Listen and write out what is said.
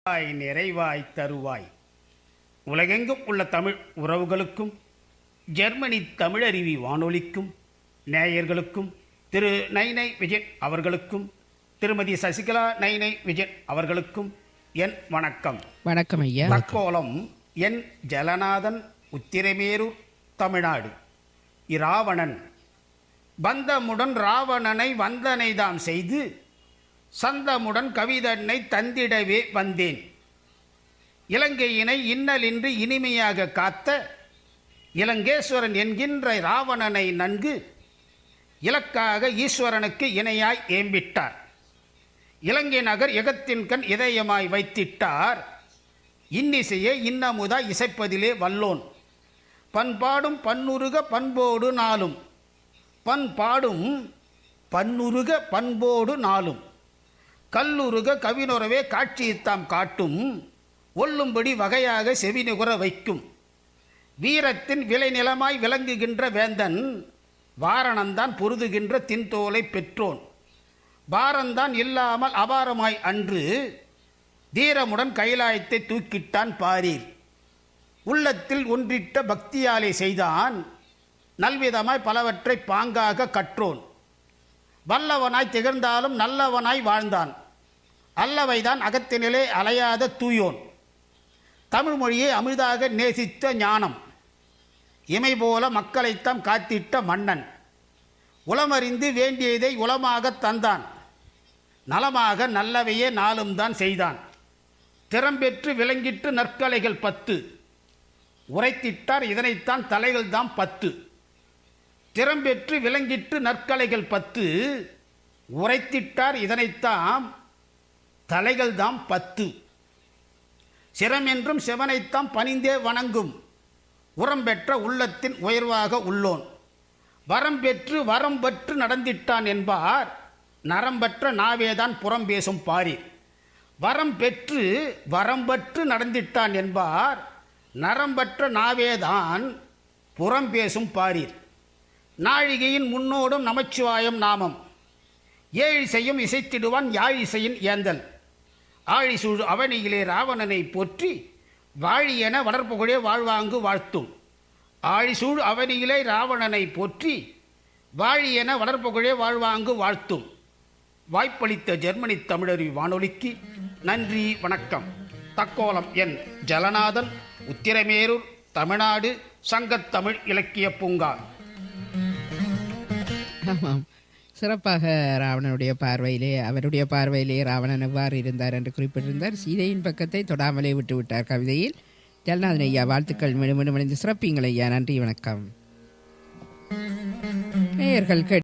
நிறைவாய் தருவாய். உலகெங்கும் உள்ள தமிழ் உறவுகளுக்கும் ஜெர்மனி தமிழருவி வானொலிக்கும் நேயர்களுக்கும் திரு நைனை விஜயன் அவர்களுக்கும் திருமதி சசிகலா நைனை விஜயன் அவர்களுக்கும் என் வணக்கம். வணக்கம் ஐயா. தக்கோலம் என் ஜலநாதன், உத்திரமேரூர், தமிழ்நாடு. இராவணன் பந்தமுடன் ராவணனை வந்தனைதாம் செய்து சந்தமுடன் கவிதன்னை தந்திடவே வந்தேன். இலங்கையினை இன்னலின்றி இனிமையாக காத்த இலங்கேஸ்வரன் என்கின்ற ராவணனை நன்கு இலக்காக ஈஸ்வரனுக்கு இணையாய் ஏம்பிட்டார். இலங்கை நகர் எகத்தின் கண் இதயமாய் வைத்திட்டார். இன்னிசையே இன்னமுதா இசைப்பதிலே வல்லோன். பண்பாடும் பன்னுருக பண்போடு நாளும், பண்பாடும் பன்னுருக பண்போடு நாளும், கல்லுருக கவினுறவே காட்சியத்தாம் காட்டும், ஒல்லும்படி வகையாக செவினுகுற வைக்கும். வீரத்தின் விளைநிலமாய் விளங்குகின்ற வேந்தன், வாரணந்தான் பொருதுகின்ற தின்தோலை பெற்றோன். பாரந்தான் இல்லாமல் அபாரமாய் அன்று தீரமுடன் கைலாயத்தை தூக்கிட்டான் பாரீர். உள்ளத்தில் ஒன்றிட்ட பக்தியாலே செய்தான், நல்விதமாய் பலவற்றை பாங்காக கற்றோன். வல்லவனாய் திகழ்ந்தாலும் நல்லவனாய் வாழ்ந்தான், அல்லவைதான் அகத்தினிலே அலையாத தூயோன். தமிழ் மொழியை அமிர்தாக நேசித்த ஞானம், இமை போல மக்களைத்தாம் காத்திட்ட மன்னன். உளமறிந்து வேண்டியதை உளமாக தந்தான், நலமாக நல்லவையே நாளும் தான் செய்தான். திறம்பெற்று விளங்கிற்று நற்கலைகள் 10, உரைத்திட்டார் இதனைத்தான் தலைகள் தாம் 10. திறம்பெற்று விளங்கிற்று நற்கலைகள் 10, உரைத்திட்டார் இதனைத்தாம் தலைகள் தாம் 10. சிரமென்றும் சிவனைத்தாம் பணிந்தே வணங்கும், உரம் பெற்ற உள்ளத்தின் உயர்வாக உள்ளோன். வரம் பெற்று வரம் பற்று நடந்திட்டான் என்பார், நரம்பற்ற நாவேதான் புறம் பேசும் பாரீர். வரம் பெற்று வரம் பற்று நடந்திட்டான் என்பார், நரம்பற்ற நாவேதான் புறம் பேசும் பாரீர். நாழிகையின் முன்னோடும் நமச்சிவாயம் நாமம், ஏழிசையும் இசைத்திடுவான் யாழிசையின் ஏந்தல். ஆழிசூழ் அவனியிலே ராவணனை போற்றி வாழியென வளர்ப்புகழே வாழ்வாங்கு வாழ்த்தும். ஆழிசூழ் அவனியிலே ராவணனை போற்றி வாழியென வளர்ப்புகழே வாழ்வாங்கு வாழ்த்தும். வாய்ப்பளித்த ஜெர்மனி தமிழருவி வானொலிக்கு நன்றி, வணக்கம். தக்கோலம் என் ஜலநாதன், உத்திரமேரூர், தமிழ்நாடு. சங்கத்தமிழ் இலக்கிய பூங்கா. ஆமாம், சிறப்பாக ராவணனுடைய பார்வையிலே, அவருடைய பார்வையிலே ராவணன் எவ்வாறு இருந்தார் என்று குறிப்பிட்டிருந்தார். சீதையின் பக்கத்தை தொடாமலே விட்டுவிட்டார் கவிதையில். ஜலநாதன் ஐயா, வாழ்த்துக்கள். மீண்டும் மீண்டும் இணைந்து சிறப்பிங்கள் ஐயா. நன்றி, வணக்கம். நேயர்கள்